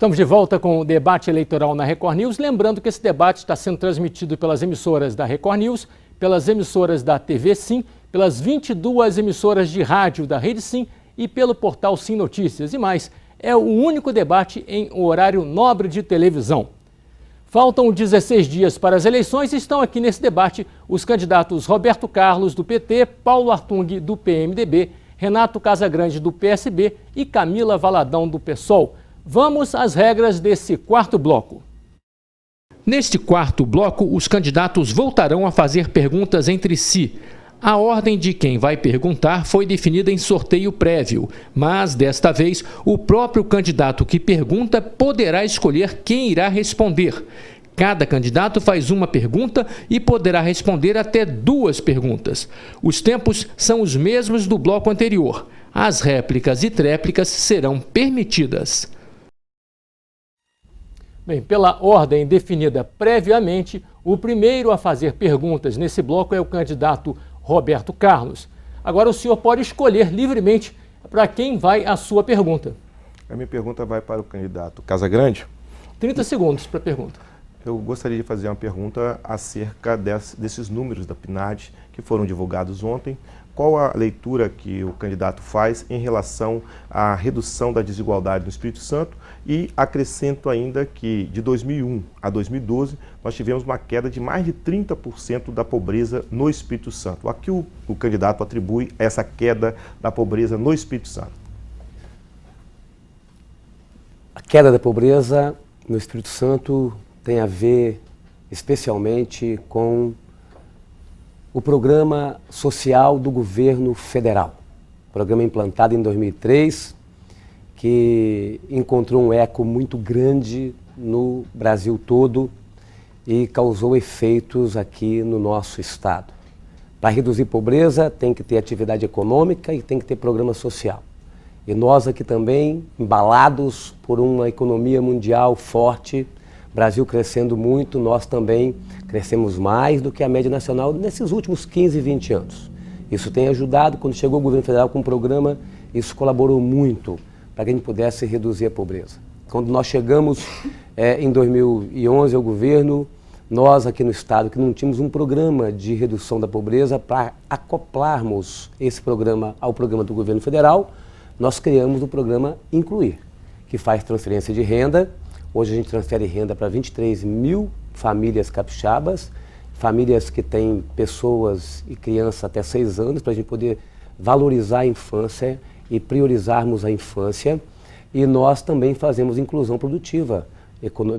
Estamos de volta com o debate eleitoral na Record News. Lembrando que esse debate está sendo transmitido pelas emissoras da Record News, pelas emissoras da TV Sim, pelas 22 emissoras de rádio da Rede Sim e pelo portal Sim Notícias. E mais, é o único debate em horário nobre de televisão. Faltam 16 dias para as eleições e estão aqui nesse debate os candidatos Roberto Carlos, do PT, Paulo Artung, do PMDB, Renato Casagrande, do PSB e Camila Valadão, do PSOL. Vamos às regras desse quarto bloco. Neste quarto bloco, os candidatos voltarão a fazer perguntas entre si. A ordem de quem vai perguntar foi definida em sorteio prévio, mas desta vez o próprio candidato que pergunta poderá escolher quem irá responder. Cada candidato faz uma pergunta e poderá responder até 2 perguntas. Os tempos são os mesmos do bloco anterior. As réplicas e tréplicas serão permitidas. Bem, pela ordem definida previamente, o primeiro a fazer perguntas nesse bloco é o candidato Roberto Carlos. Agora o senhor pode escolher livremente para quem vai a sua pergunta. A minha pergunta vai para o candidato Casagrande. 30 segundos para a pergunta. Eu gostaria de fazer uma pergunta acerca desses números da PNAD que foram divulgados ontem. Qual a leitura que o candidato faz em relação à redução da desigualdade no Espírito Santo? E acrescento ainda que de 2001 a 2012 nós tivemos uma queda de mais de 30% da pobreza no Espírito Santo. A que o candidato atribui essa queda da pobreza no Espírito Santo? A queda da pobreza no Espírito Santo tem a ver especialmente com o programa social do governo federal. Programa implantado em 2003, que encontrou um eco muito grande no Brasil todo e causou efeitos aqui no nosso estado. Para reduzir pobreza tem que ter atividade econômica e tem que ter programa social. E nós aqui também, embalados por uma economia mundial forte, Brasil crescendo muito, nós também crescemos mais do que a média nacional nesses últimos 15, 20 anos. Isso tem ajudado, quando chegou o governo federal com o programa, isso colaborou muito para que a gente pudesse reduzir a pobreza. Quando nós chegamos em 2011 ao governo, nós aqui no estado que não tínhamos um programa de redução da pobreza, para acoplarmos esse programa ao programa do governo federal, nós criamos o programa Incluir, que faz transferência de renda. Hoje a gente transfere renda para 23 mil famílias capixabas, famílias que têm pessoas e crianças até 6 anos, para a gente poder valorizar a infância e priorizarmos a infância. E nós também fazemos inclusão produtiva,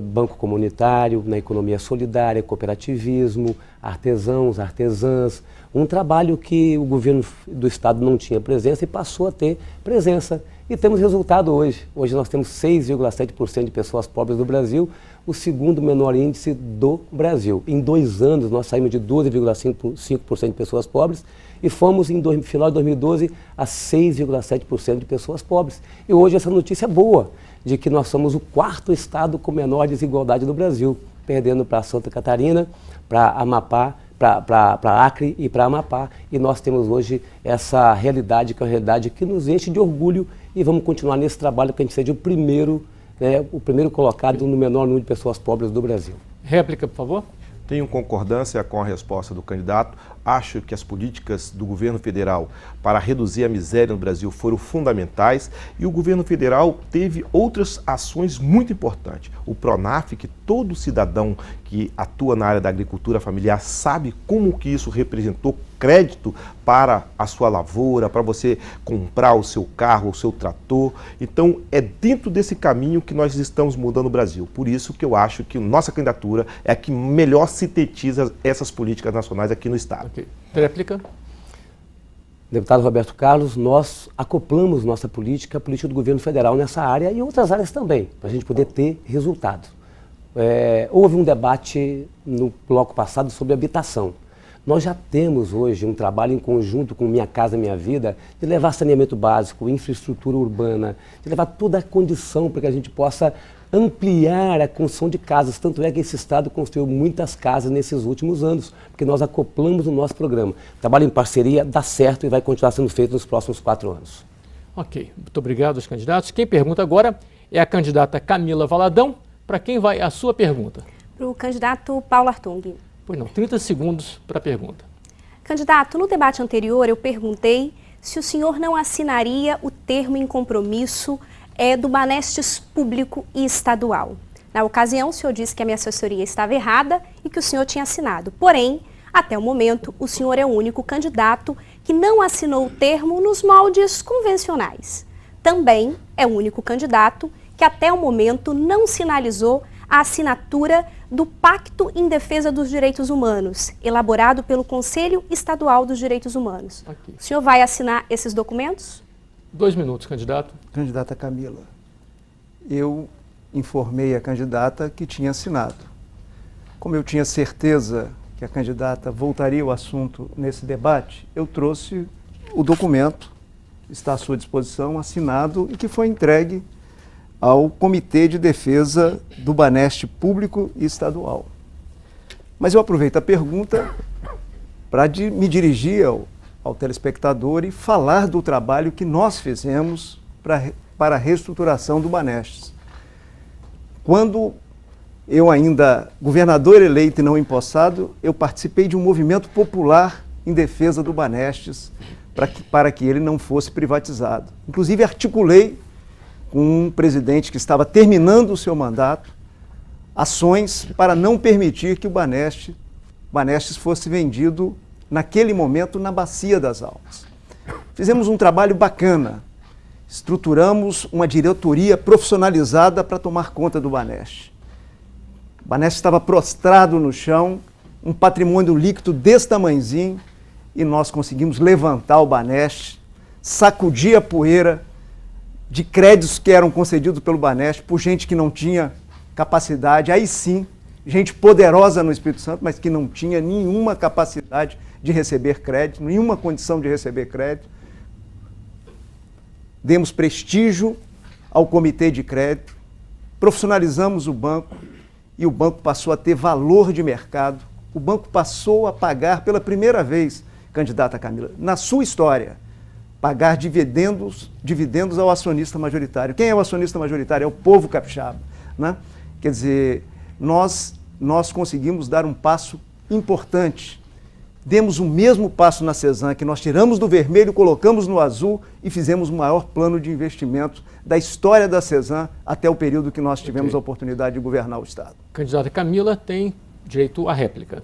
banco comunitário, na economia solidária, cooperativismo, artesãos, artesãs, um trabalho que o governo do estado não tinha presença e passou a ter presença. E temos resultado hoje. Hoje nós temos 6,7% de pessoas pobres no Brasil, o segundo menor índice do Brasil. Em 2 anos nós saímos de 12,5% de pessoas pobres e fomos, em final de 2012, a 6,7% de pessoas pobres. E hoje essa notícia é boa, de que nós somos o 4º estado com menor desigualdade do Brasil, perdendo para Santa Catarina, para Amapá, para Acre e para Amapá. E nós temos hoje essa realidade, que é uma realidade que nos enche de orgulho, e vamos continuar nesse trabalho para a gente seja o primeiro colocado no menor número de pessoas pobres do Brasil. Réplica, por favor. Tenho concordância com a resposta do candidato. Acho que as políticas do governo federal para reduzir a miséria no Brasil foram fundamentais e o governo federal teve outras ações muito importantes. O PRONAF, que todo cidadão que atua na área da agricultura familiar sabe como que isso representou crédito para a sua lavoura, para você comprar o seu carro, o seu trator. Então, é dentro desse caminho que nós estamos mudando o Brasil. Por isso que eu acho que nossa candidatura é a que melhor sintetiza essas políticas nacionais aqui no estado. Okay. Réplica. Deputado Roberto Carlos, nós acoplamos nossa política, a política do governo federal nessa área e outras áreas também, para a gente poder ter resultado. Houve um debate no bloco passado sobre habitação. Nós já temos hoje um trabalho em conjunto com Minha Casa Minha Vida de levar saneamento básico, infraestrutura urbana, de levar toda a condição para que a gente possa ampliar a construção de casas. Tanto é que esse estado construiu muitas casas nesses últimos anos, porque nós acoplamos o nosso programa. O trabalho em parceria dá certo e vai continuar sendo feito nos próximos 4 anos. Ok, muito obrigado aos candidatos. Quem pergunta agora é a candidata Camila Valadão. Para quem vai a sua pergunta? Para o candidato Paulo Artung. Pois não, 30 segundos para a pergunta. Candidato, no debate anterior eu perguntei se o senhor não assinaria o termo em compromisso do Banestes público e estadual. Na ocasião, o senhor disse que a minha assessoria estava errada e que o senhor tinha assinado. Porém, até o momento, o senhor é o único candidato que não assinou o termo nos moldes convencionais. Também é o único candidato que até o momento não sinalizou a assinatura do Pacto em Defesa dos Direitos Humanos, elaborado pelo Conselho Estadual dos Direitos Humanos. Aqui. O senhor vai assinar esses documentos? 2 minutos, candidato. Candidata Camila, eu informei a candidata que tinha assinado. Como eu tinha certeza que a candidata voltaria ao assunto nesse debate, eu trouxe o documento, está à sua disposição, assinado e que foi entregue ao Comitê de Defesa do Baneste Público e Estadual. Mas eu aproveito a pergunta para me dirigir ao telespectador e falar do trabalho que nós fizemos para a reestruturação do Banestes. Quando eu ainda, governador eleito e não empossado, eu participei de um movimento popular em defesa do Banestes para que ele não fosse privatizado. Inclusive articulei com um presidente que estava terminando o seu mandato, ações para não permitir que o Banestes fosse vendido naquele momento na Bacia das Almas. Fizemos um trabalho bacana, estruturamos uma diretoria profissionalizada para tomar conta do Baneste. O Baneste estava prostrado no chão, um patrimônio líquido desse tamanhozinho, e nós conseguimos levantar o Baneste, sacudir a poeira de créditos que eram concedidos pelo Baneste por gente que não tinha capacidade, aí sim, gente poderosa no Espírito Santo, mas que não tinha nenhuma capacidade de receber crédito, nenhuma condição de receber crédito. Demos prestígio ao comitê de crédito, profissionalizamos o banco e o banco passou a ter valor de mercado. O banco passou a pagar pela primeira vez, candidata Camila, na sua história, pagar dividendos ao acionista majoritário. Quem é o acionista majoritário? É o povo capixaba, né? Quer dizer, nós conseguimos dar um passo importante. Demos o mesmo passo na Cesan, que nós tiramos do vermelho, colocamos no azul e fizemos o maior plano de investimento da história da Cesan até o período que nós tivemos a oportunidade de governar o Estado. Candidata Camila tem direito à réplica.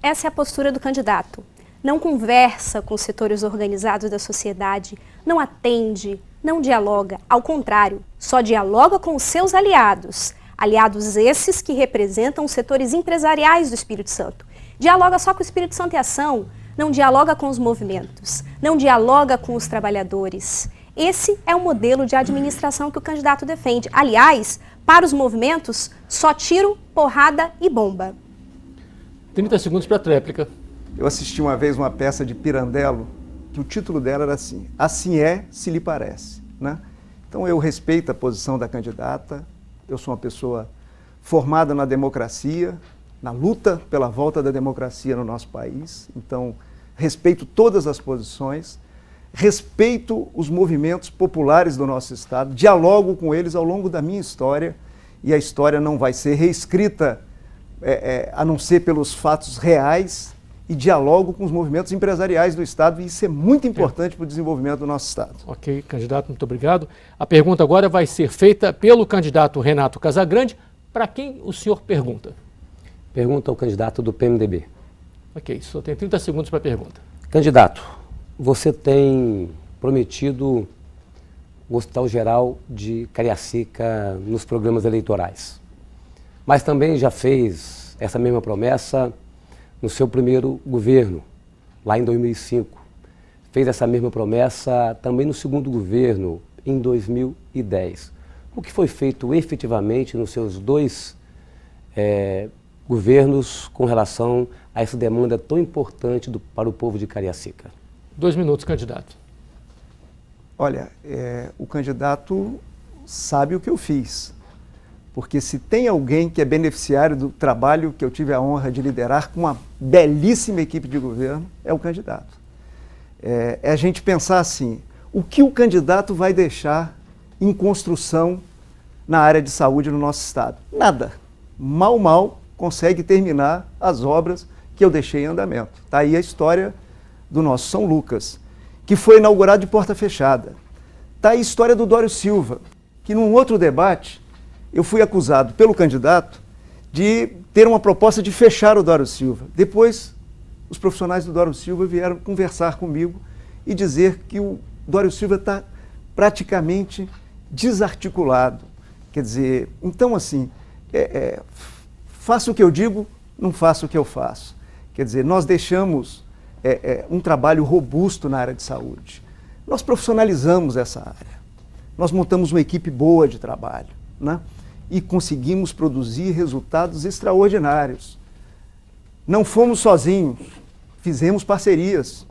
Essa é a postura do candidato. Não conversa com os setores organizados da sociedade, não atende, não dialoga. Ao contrário, só dialoga com os seus aliados. Aliados esses que representam os setores empresariais do Espírito Santo. Dialoga só com o Espírito Santo em Ação, não dialoga com os movimentos, não dialoga com os trabalhadores. Esse é o modelo de administração que o candidato defende. Aliás, para os movimentos, só tiro, porrada e bomba. 30 segundos para a réplica. Eu assisti uma vez uma peça de Pirandello, que o título dela era assim, Assim é, se lhe parece, né? Então eu respeito a posição da candidata, eu sou uma pessoa formada na democracia, na luta pela volta da democracia no nosso país, então respeito todas as posições, respeito os movimentos populares do nosso Estado, dialogo com eles ao longo da minha história, e a história não vai ser reescrita a não ser pelos fatos reais, e dialogo com os movimentos empresariais do Estado, e isso é muito importante para o desenvolvimento do nosso Estado. Ok, candidato, muito obrigado. A pergunta agora vai ser feita pelo candidato Renato Casagrande. Para quem o senhor pergunta? Pergunta ao candidato do PMDB. Ok, só tem 30 segundos para a pergunta. Candidato, você tem prometido o Hospital Geral de Cariacica nos programas eleitorais, mas também já fez essa mesma promessa no seu primeiro governo, lá em 2005. Fez essa mesma promessa também no segundo governo, em 2010. O que foi feito efetivamente nos seus dois governos com relação a essa demanda tão importante para o povo de Cariacica? 2 minutos, candidato. Olha, o candidato sabe o que eu fiz. Porque se tem alguém que é beneficiário do trabalho que eu tive a honra de liderar com uma belíssima equipe de governo, é o candidato. É a gente pensar assim, o que o candidato vai deixar em construção na área de saúde no nosso estado? Nada. Mal consegue terminar as obras que eu deixei em andamento. Está aí a história do nosso São Lucas, que foi inaugurado de porta fechada. Está aí a história do Dório Silva, que num outro debate eu fui acusado pelo candidato de ter uma proposta de fechar o Dório Silva. Depois, os profissionais do Dório Silva vieram conversar comigo e dizer que o Dório Silva está praticamente desarticulado. Quer dizer, então assim, faço o que eu digo, não faço o que eu faço. Quer dizer, nós deixamos um trabalho robusto na área de saúde. Nós profissionalizamos essa área. Nós montamos uma equipe boa de trabalho, né? E conseguimos produzir resultados extraordinários. Não fomos sozinhos, fizemos parcerias,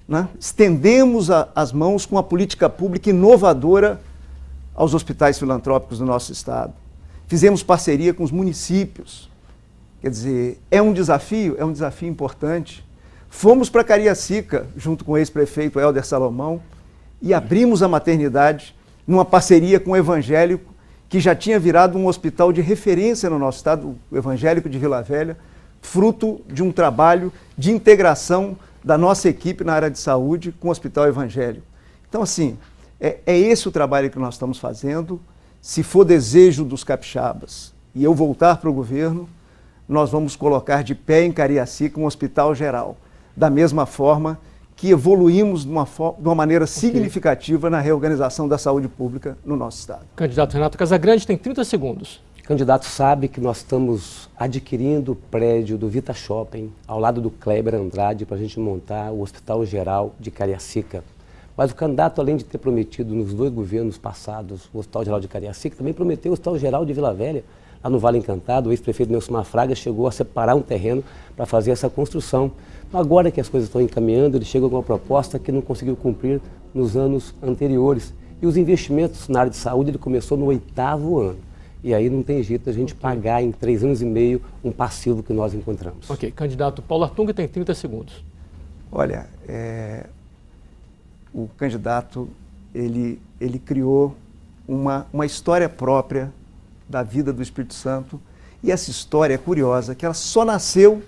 né? Estendemos as mãos com a política pública inovadora aos hospitais filantrópicos do nosso estado. Fizemos parceria com os municípios. Quer dizer, é um desafio importante. Fomos para Cariacica, junto com o ex-prefeito Hélder Salomão, e abrimos a maternidade numa parceria com o Evangélico, que já tinha virado um hospital de referência no nosso estado, o Evangélico de Vila Velha, fruto de um trabalho de integração da nossa equipe na área de saúde com o Hospital Evangélico. Então, assim, é esse o trabalho que nós estamos fazendo. Se for desejo dos capixabas e eu voltar para o governo, nós vamos colocar de pé em Cariacica um hospital geral, da mesma forma que evoluímos de uma maneira significativa na reorganização da saúde pública no nosso estado. Candidato Renato Casagrande tem 30 segundos. O candidato sabe que nós estamos adquirindo o prédio do Vita Shopping, ao lado do Kleber Andrade, para a gente montar o Hospital Geral de Cariacica. Mas o candidato, além de ter prometido nos 2 governos passados o Hospital Geral de Cariacica, também prometeu o Hospital Geral de Vila Velha, lá no Vale Encantado. O ex-prefeito Nelson Fraga chegou a separar um terreno para fazer essa construção. Agora que as coisas estão encaminhando, ele chegou com uma proposta que não conseguiu cumprir nos anos anteriores. E os investimentos na área de saúde, ele começou no 8º ano. E aí não tem jeito a gente pagar em 3 anos e meio um passivo que nós encontramos. Ok, candidato Paulo Artung tem 30 segundos. Olha, o candidato, ele criou uma história própria da vida do Espírito Santo, e essa história é curiosa, que ela só nasceu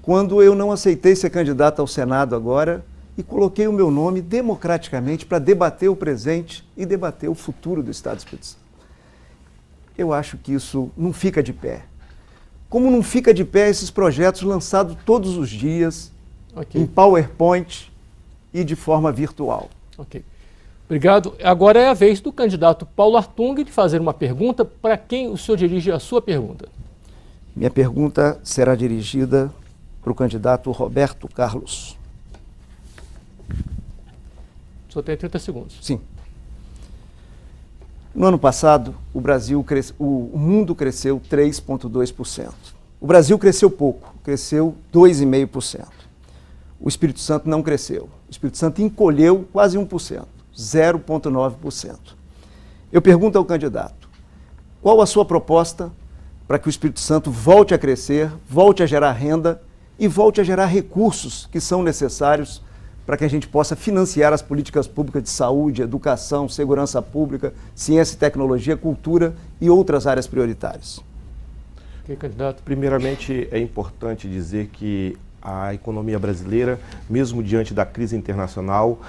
quando eu não aceitei ser candidato ao Senado agora e coloquei o meu nome democraticamente para debater o presente e debater o futuro do Estado do Espírito Santo. Eu acho que isso não fica de pé. Como não fica de pé esses projetos lançados todos os dias, em PowerPoint e de forma virtual. Ok. Obrigado. Agora é a vez do candidato Paulo Artung de fazer uma pergunta. Para quem o senhor dirige a sua pergunta? Minha pergunta será dirigida para o candidato Roberto Carlos. O senhor tem 30 segundos. Sim. No ano passado, o mundo cresceu 3,2%. O Brasil cresceu pouco, cresceu 2,5%. O Espírito Santo não cresceu. O Espírito Santo encolheu quase 1%, 0,9%. Eu pergunto ao candidato, qual a sua proposta para que o Espírito Santo volte a crescer, volte a gerar renda e volte a gerar recursos que são necessários para que a gente possa financiar as políticas públicas de saúde, educação, segurança pública, ciência e tecnologia, cultura e outras áreas prioritárias? Ok, candidato. Primeiramente, é importante dizer que a economia brasileira, mesmo diante da crise internacional,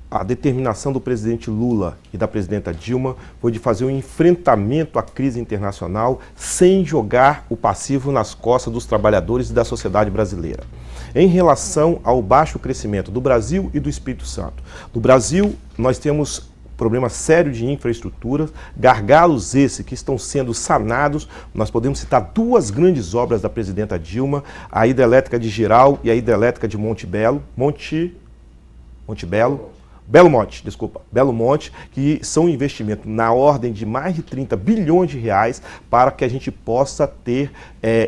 a determinação do presidente Lula e da presidenta Dilma foi de fazer um enfrentamento à crise internacional sem jogar o passivo nas costas dos trabalhadores e da sociedade brasileira. Em relação ao baixo crescimento do Brasil e do Espírito Santo. No Brasil, nós temos problema sério de infraestrutura, gargalos esses que estão sendo sanados. Nós podemos citar 2 grandes obras da presidenta Dilma, a hidrelétrica de Jirau e a hidrelétrica de Belo Monte, que são um investimento na ordem de mais de 30 bilhões de reais para que a gente possa ter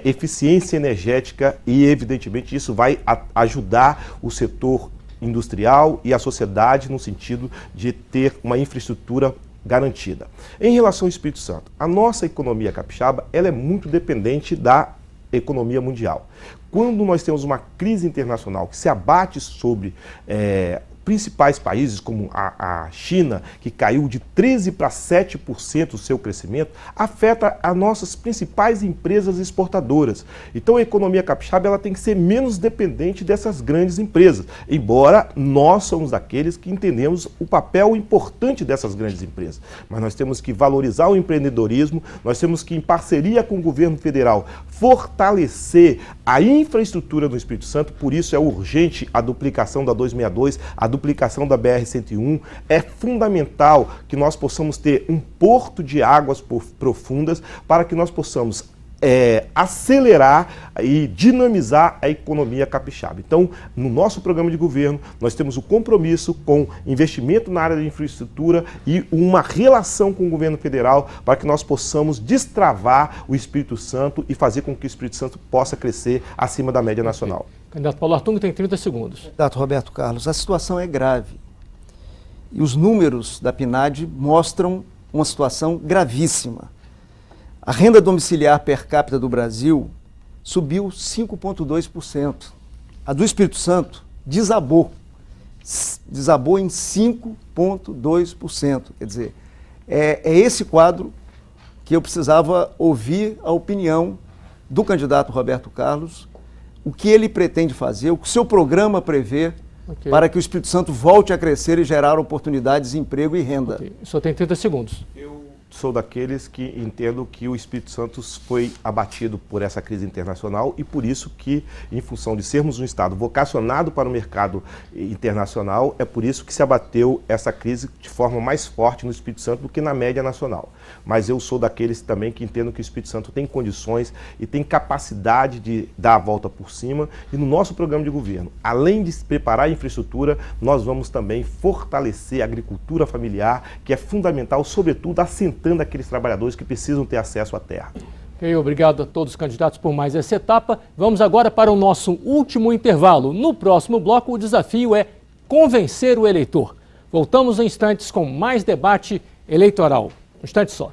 eficiência energética e, evidentemente, isso vai ajudar o setor industrial e a sociedade no sentido de ter uma infraestrutura garantida. Em relação ao Espírito Santo, a nossa economia capixaba ela é muito dependente da economia mundial. Quando nós temos uma crise internacional que se abate sobre principais países, como a China, que caiu de 13% para 7% o seu crescimento, afeta as nossas principais empresas exportadoras. Então a economia capixaba ela tem que ser menos dependente dessas grandes empresas, embora nós somos daqueles que entendemos o papel importante dessas grandes empresas. Mas nós temos que valorizar o empreendedorismo, nós temos que, em parceria com o governo federal, fortalecer a infraestrutura do Espírito Santo, por isso é urgente a duplicação da 262, a duplicação da BR-101. É fundamental que nós possamos ter um porto de águas profundas para que nós possamos acelerar e dinamizar a economia capixaba. Então, no nosso programa de governo, nós temos o compromisso com investimento na área de infraestrutura e uma relação com o governo federal para que nós possamos destravar o Espírito Santo e fazer com que o Espírito Santo possa crescer acima da média nacional. Candidato Paulo Artung tem 30 segundos. Candidato Roberto Carlos, a situação é grave. E os números da PNAD mostram uma situação gravíssima. A renda domiciliar per capita do Brasil subiu 5,2%. A do Espírito Santo desabou em 5,2%. Quer dizer, é esse quadro que eu precisava ouvir a opinião do candidato Roberto Carlos, o que ele pretende fazer, o que o seu programa prevê para que o Espírito Santo volte a crescer e gerar oportunidades, emprego e renda. O senhor tem 30 segundos. Eu sou daqueles que entendo que o Espírito Santo foi abatido por essa crise internacional e por isso que, em função de sermos um Estado vocacionado para o mercado internacional, é por isso que se abateu essa crise de forma mais forte no Espírito Santo do que na média nacional. Mas eu sou daqueles também que entendo que o Espírito Santo tem condições e tem capacidade de dar a volta por cima e no nosso programa de governo, além de preparar a infraestrutura, nós vamos também fortalecer a agricultura familiar, que é fundamental, sobretudo, assentando aqueles trabalhadores que precisam ter acesso à terra. Ok, obrigado a todos os candidatos por mais essa etapa. Vamos agora para o nosso último intervalo. No próximo bloco, o desafio é convencer o eleitor. Voltamos em instantes com mais debate eleitoral. Um instante só.